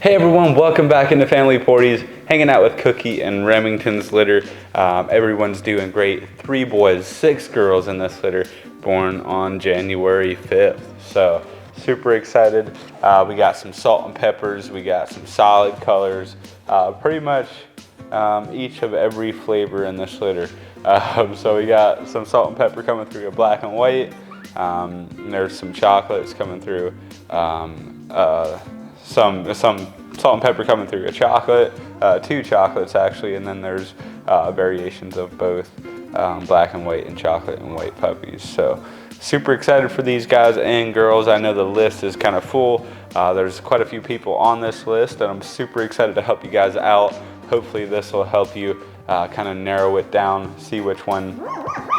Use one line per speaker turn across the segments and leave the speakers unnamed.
Hey everyone, welcome back into Family Porties, hanging out with Cookie and Remington's litter. Everyone's doing great. 3 boys, 6 girls in this litter, born on January 5th. So super excited. We got some salt and peppers, we got some solid colors, pretty much each of every flavor in this litter. So we got some salt and pepper coming through a black and white. There's some chocolates coming through. Some salt and pepper coming through a chocolate, 2 chocolates actually, and then there's variations of both black and white and chocolate and white puppies. So super excited for these guys and girls. I know the list is kind of full. There's quite a few people on this list, and I'm super excited to help you guys out. Hopefully this will help you kind of narrow it down, see which one,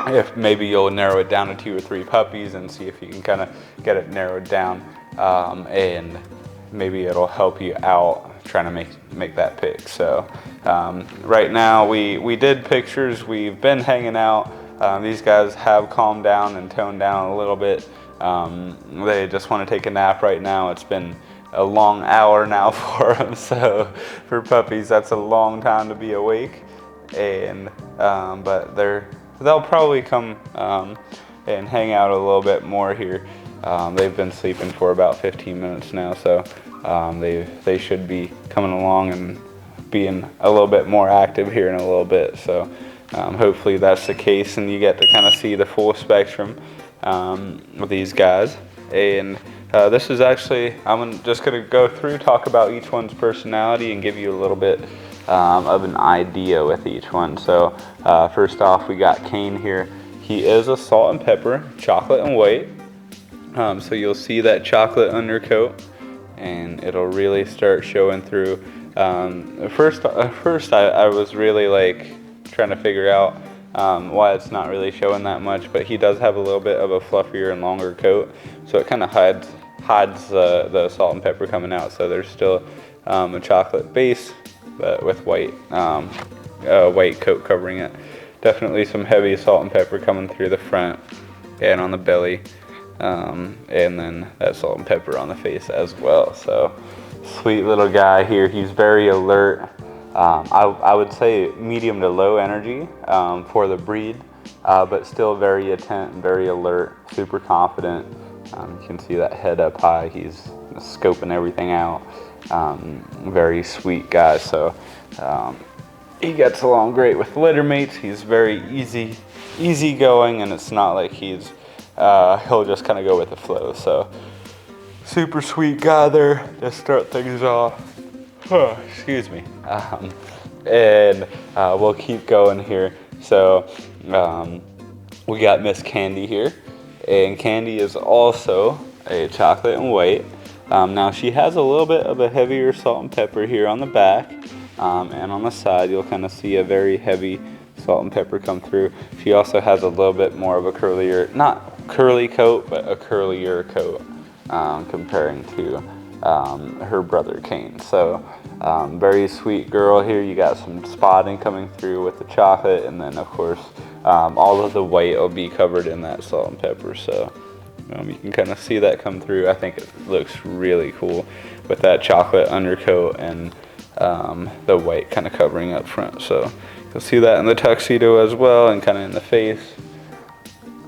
if maybe you'll narrow it down to 2 or 3 puppies and see if you can kind of get it narrowed down, and maybe it'll help you out trying to make that pick. So right now we did pictures, we've been hanging out. These guys have calmed down and toned down a little bit. They just want to take a nap right now. It's been a long hour now for them, so for puppies that's a long time to be awake. And but they'll probably come and hang out a little bit more here. They've been sleeping for about 15 minutes now, so they should be coming along and being a little bit more active here in a little bit. So hopefully that's the case, and you get to kind of see the full spectrum with these guys. And this is actually, I'm just going to go through, talk about each one's personality and give you a little bit of an idea with each one. So first off, we got Kane here. He is a salt and pepper, chocolate and white. So you'll see that chocolate undercoat, and it'll really start showing through. First I was really like trying to figure out why it's not really showing that much, but he does have a little bit of a fluffier and longer coat, so it kind of hides the salt and pepper coming out. So there's still a chocolate base, but with white coat covering it. Definitely some heavy salt and pepper coming through the front and on the belly. And then that salt and pepper on the face as well. So sweet little guy here. He's very alert. I would say medium to low energy for the breed, but still very attent and very alert, super confident. You can see that head up high. He's scoping everything out. Very sweet guy. So he gets along great with litter mates. He's very easy going, and it's not like he'll just kind of go with the flow. So super sweet guy there to start things off. Excuse me. And we'll keep going here. So we got Miss Candy here, and Candy is also a chocolate and white. Now she has a little bit of a heavier salt and pepper here on the back, and on the side you'll kind of see a very heavy salt and pepper come through. She also has a little bit more of a curlier, not curly coat, but a curlier coat comparing to her brother Kane. So very sweet girl here. You got some spotting coming through with the chocolate, and then of course all of the white will be covered in that salt and pepper. So you can kind of see that come through. I think it looks really cool with that chocolate undercoat and the white kind of covering up front. So you'll see that in the tuxedo as well, and kind of in the face.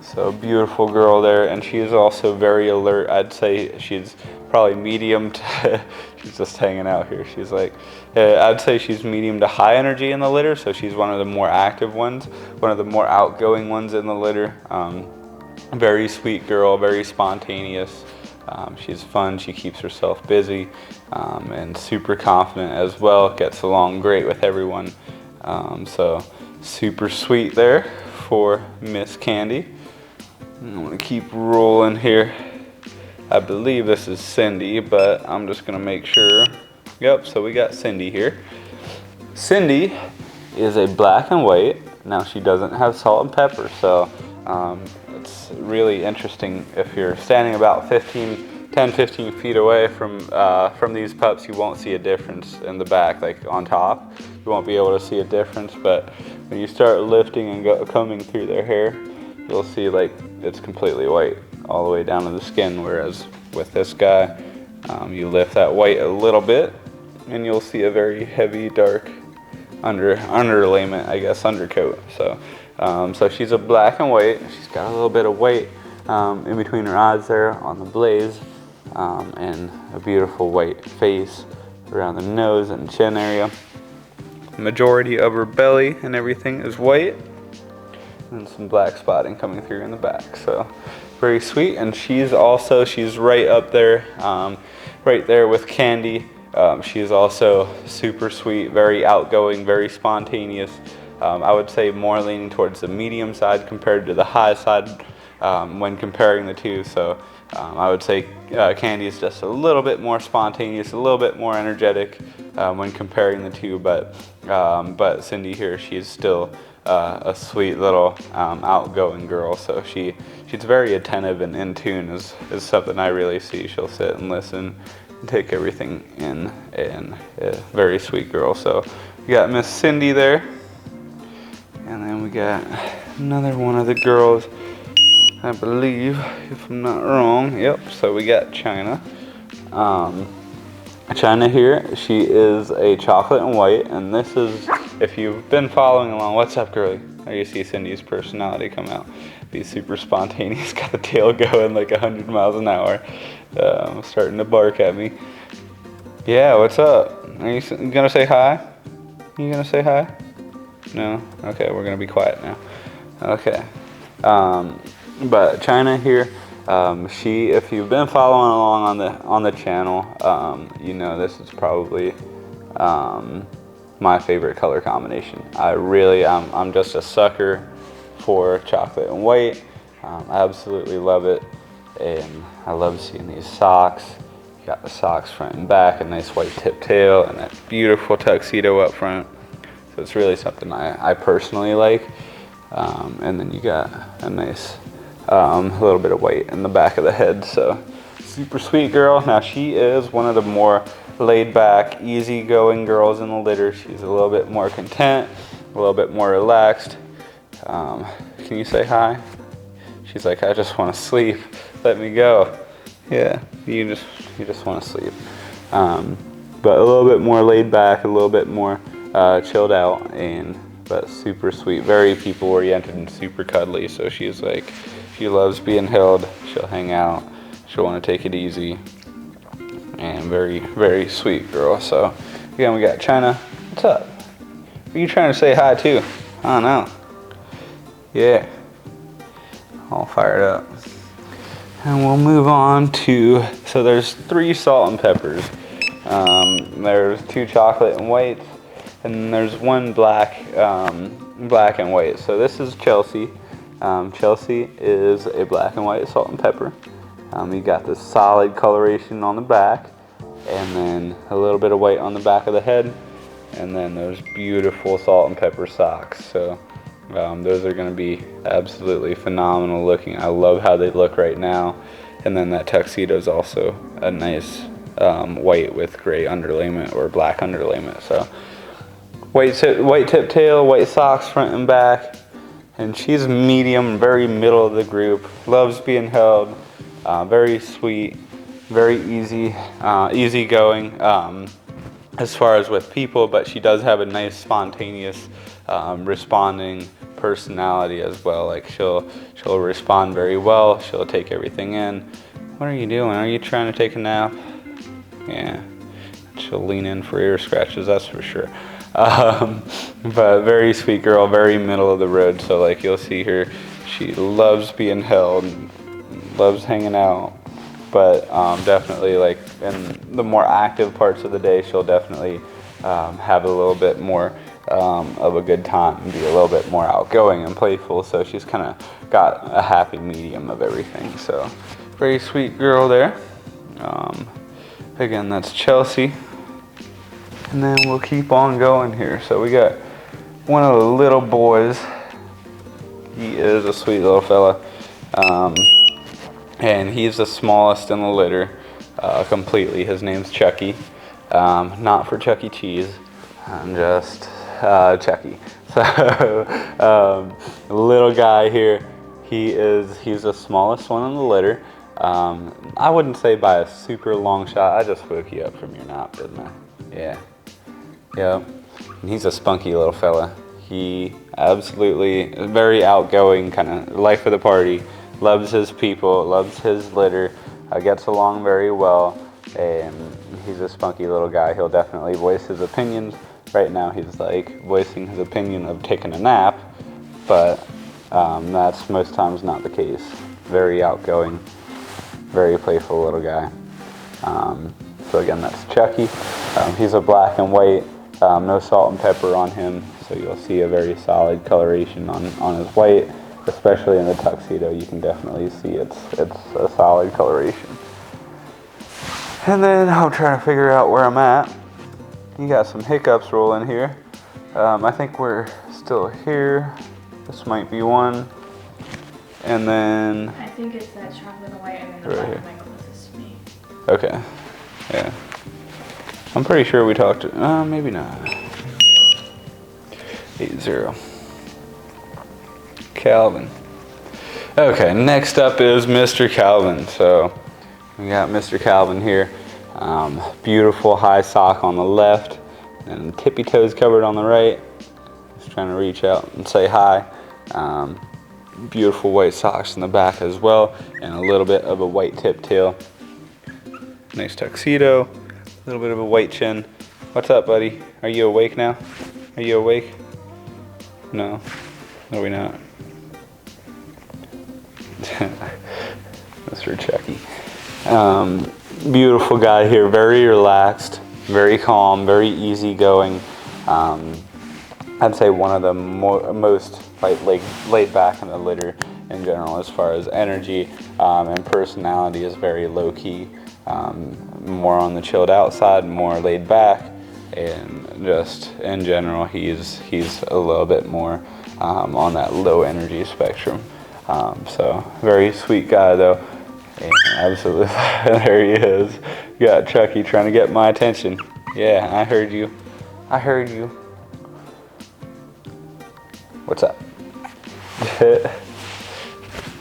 So beautiful girl there, and she is also very alert. I'd say she's probably medium to, she's just hanging out here. She's like, I'd say she's medium to high energy in the litter, so she's one of the more active ones, one of the more outgoing ones in the litter. Very sweet girl, very spontaneous. She's fun, she keeps herself busy, and super confident as well, gets along great with everyone. So super sweet there for Miss Candy. I'm gonna keep rolling here. I believe this is Cindy, but I'm just gonna make sure. Yep, so we got Cindy here. Cindy is a black and white. Now she doesn't have salt and pepper, so it's really interesting. If you're standing about 10-15 feet away from these pups, you won't see a difference in the back, like on top. You won't be able to see a difference, but when you start lifting and combing through their hair, you'll see like it's completely white all the way down to the skin, whereas with this guy, you lift that white a little bit and you'll see a very heavy, dark underlayment, I guess, undercoat. So, so she's a black and white. She's got a little bit of white in between her eyes there on the blaze, and a beautiful white face around the nose and chin area. Majority of her belly and everything is white, and some black spotting coming through in the back. So very sweet. And she's right up there, right there with Candy. She is also super sweet, very outgoing, very spontaneous. I would say more leaning towards the medium side compared to the high side when comparing the two. So I would say Candy is just a little bit more spontaneous, a little bit more energetic when comparing the two. But Cindy here, she's still a sweet little outgoing girl. So she's very attentive and in tune is something I really see. She'll sit and listen, take everything in, and a very sweet girl. So we got Miss Cindy there, and then we got another one of the girls, I believe, if I'm not wrong. Yep, so we got China. China here, she is a chocolate and white, and this is, if you've been following along, what's up, girlie? There you see Cindy's personality come out. Be super spontaneous, got the tail going like 100 miles an hour. Starting to bark at me. Yeah, what's up? Are you gonna say hi? You gonna say hi? No? Okay, we're gonna be quiet now. Okay. But China here, if you've been following along on the channel, you know this is probably my favorite color combination. I'm just a sucker for chocolate and white. I absolutely love it, and I love seeing these socks. You got the socks front and back, a nice white tip tail, and that beautiful tuxedo up front. So it's really something I personally like. And then you got a nice little bit of white in the back of the head. So super sweet girl. Now she is one of the more laid back, easygoing girls in the litter. She's a little bit more content, a little bit more relaxed. Can you say hi? She's like, I just want to sleep. Let me go. Yeah, you just want to sleep. But a little bit more laid back, a little bit more chilled out, but super sweet, very people oriented and super cuddly. So she's like, she loves being held. She'll hang out. She'll want to take it easy, and very, very sweet girl. So again, we got China. What's up? Are you trying to say hi too? I don't know. Yeah, all fired up. And we'll move on to, so there's 3 salt and peppers. There's 2 chocolate and whites, and there's 1 black and white. So this is Chelsea. Chelsea is a black and white salt and pepper. You got this solid coloration on the back, and then a little bit of white on the back of the head, and then those beautiful salt and pepper socks. So those are going to be absolutely phenomenal looking. I love how they look right now. And then that tuxedo is also a nice white with gray underlayment or black underlayment. So white tip tail, white socks front and back. And she's medium, very middle of the group. Loves being held. Very sweet, very easygoing as far as with people, but she does have a nice spontaneous responding personality as well. Like she'll respond very well. She'll take everything in. What are you doing? Are you trying to take a nap? Yeah. She'll lean in for ear scratches, that's for sure. But very sweet girl, very middle of the road. So like you'll see her, she loves being held, loves hanging out. But definitely like in the more active parts of the day, she'll definitely have a little bit more of a good time and be a little bit more outgoing and playful. So she's kind of got a happy medium of everything. So very sweet girl there. Again, that's Chelsea. And then we'll keep on going here. So we got one of the little boys. He is a sweet little fella. And he's the smallest in the litter completely. His name's Chucky. Not for Chuck E. Cheese. I'm just Chucky. So little guy here. He's the smallest one in the litter. I wouldn't say by a super long shot. I just woke you up from your nap, didn't I? Yeah. Yep. And he's a spunky little fella. He absolutely is very outgoing, kind of life of the party. Loves his people, loves his litter, gets along very well, and he's a spunky little guy. He'll definitely voice his opinions. Right now he's like voicing his opinion of taking a nap, but that's most times not the case. Very outgoing, very playful little guy. So again, that's Chucky. He's a black and white, no salt and pepper on him, so you'll see a very solid coloration on his white, especially in the tuxedo. You can definitely see it's a solid coloration. And then I'm trying to figure out where I'm at. You got some hiccups rolling here. I think we're still here. This might be one. And then
I think it's that chocolate and white, and then the
right
black
here.
and white closest to me.
Okay. Yeah. I'm pretty sure we talked to, maybe not. 8-0. Calvin. Okay, next up is Mr. Calvin. So we got Mr. Calvin here. Beautiful high sock on the left and tippy toes covered on the right. Just trying to reach out and say hi. Beautiful white socks in the back as well, and a little bit of a white tip tail. Nice tuxedo, a little bit of a white chin. What's up, buddy? Are you awake now? Are you awake? No? Are we not? Mr. Chucky. Beautiful guy here, very relaxed, very calm, very easygoing. I'd say one of the most laid back in the litter in general, as far as energy and personality, is very low key, more on the chilled out side, more laid back, and just in general, he's a little bit more on that low energy spectrum. So very sweet guy though. And absolutely, there he is. You got Chucky trying to get my attention. Yeah, I heard you. I heard you. What's up?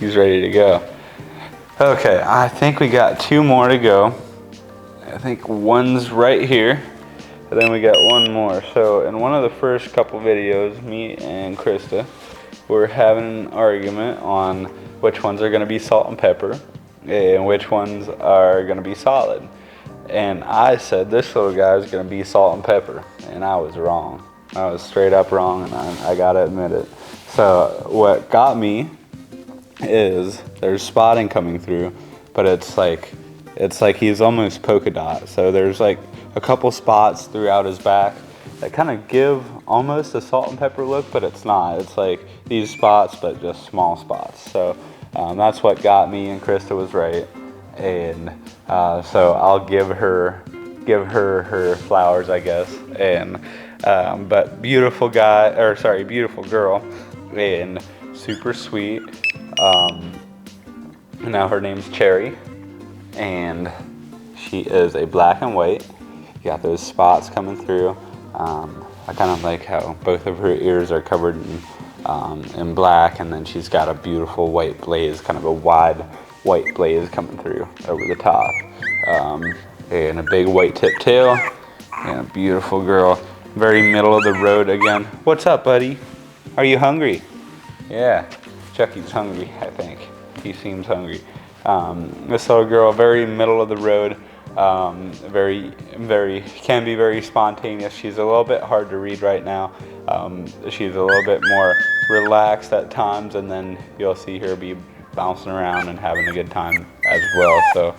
He's ready to go. Okay, I think we got 2 more to go. I think one's right here, and then we got one more. So in one of the first couple videos, me and Krista were having an argument on which ones are going to be salt and pepper and which ones are going to be solid. And I said this little guy is going to be salt and pepper, and I was wrong. I was straight up wrong, and I got to admit it. So what got me is there's spotting coming through, but it's like he's almost polka dot. So there's like a couple spots throughout his back that kind of give almost a salt and pepper look, but it's not. It's like these spots, but just small spots. So that's what got me, and Krista was right. And so I'll give her her flowers, I guess. And but beautiful girl, and super sweet. Now her name's Cherry, and she is a black and white. You got those spots coming through. I kind of like how both of her ears are covered in black, and then she's got a beautiful white blaze, kind of a wide white blaze coming through over the top, and a big white tip tail, and a beautiful girl. Very middle of the road again. What's up, buddy? Are you hungry? Yeah, Chucky's hungry, I think. He seems hungry. This little girl, very middle of the road, can be very spontaneous. She's a little bit hard to read right now. She's a little bit more relaxed at times, and then you'll see her be bouncing around and having a good time as well. So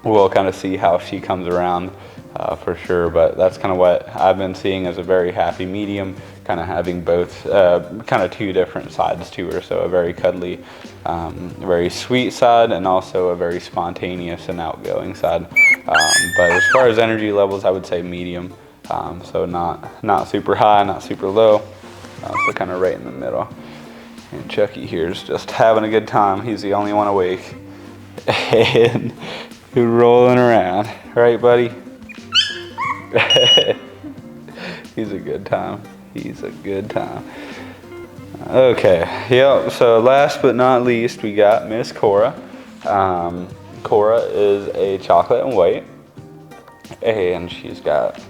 we'll kind of see how she comes around for sure, but that's kind of what I've been seeing as a very happy medium, kind of having both kind of 2 different sides to her. So a very cuddly, very sweet side, and also a very spontaneous and outgoing side. But as far as energy levels, I would say medium. So not super high, not super low, so kind of right in the middle. And Chucky here is just having a good time. He's the only one awake and rolling around, right, buddy? He's a good time. He's a good time. Okay, yep, so last but not least, we got Miss Cora. Cora is a chocolate and white. And she's got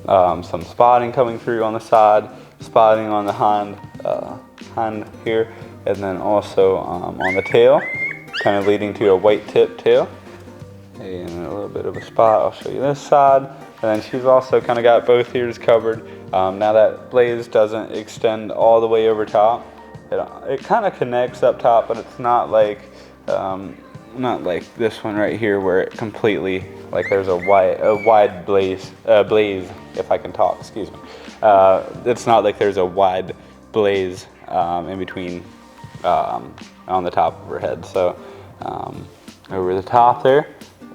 some spotting coming through on the side, spotting on the hind here, and then also on the tail, kind of leading to a white tip tail. And a little bit of a spot. I'll show you this side. And then she's also kind of got both ears covered. Now that blaze doesn't extend all the way over top. It kind of connects up top, but it's not like this one right here where it completely, like there's a wide blaze, if I can talk, excuse me. It's not like there's a wide blaze in between on the top of her head. So over the top there,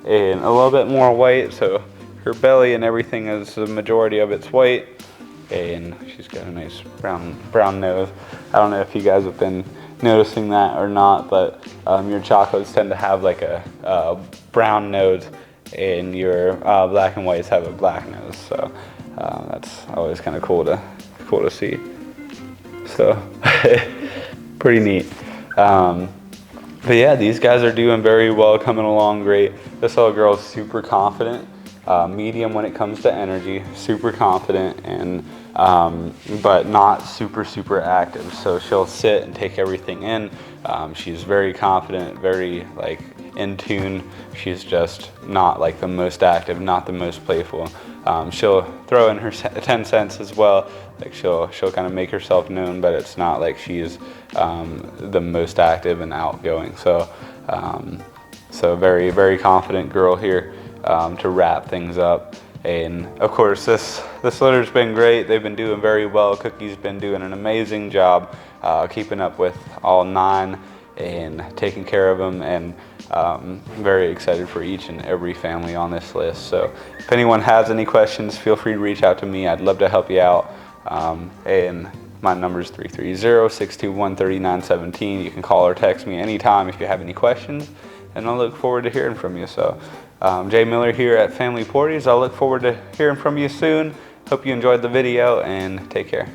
and a little bit more white, so her belly and everything is the majority of it's white, and she's got a nice brown nose. I don't know if you guys have been noticing that or not, but your chocolates tend to have like a brown nose, and your black and whites have a black nose. So that's always kind of cool to see. So pretty neat. But yeah, these guys are doing very well, coming along great. This little girl is super confident, medium when it comes to energy, super confident, and but not super active. So she'll sit and take everything in. She's very confident, very like in tune. She's just not like the most active, not the most playful. She'll throw in her 10 cents as well. Like she'll kind of make herself known, but it's not like she's the most active and outgoing. So so very confident girl here to wrap things up. And of course this litter's been great. They've been doing very well. Cookie's been doing an amazing job keeping up with all 9 and taking care of them, and very excited for each and every family on this list. So if anyone has any questions, feel free to reach out to me. I'd love to help you out. And my number is 330-621-3917. You can call or text me anytime if you have any questions, and I'll look forward to hearing from you. So Jay Miller here at Family Porties. I'll look forward to hearing from you soon. Hope you enjoyed the video, and take care.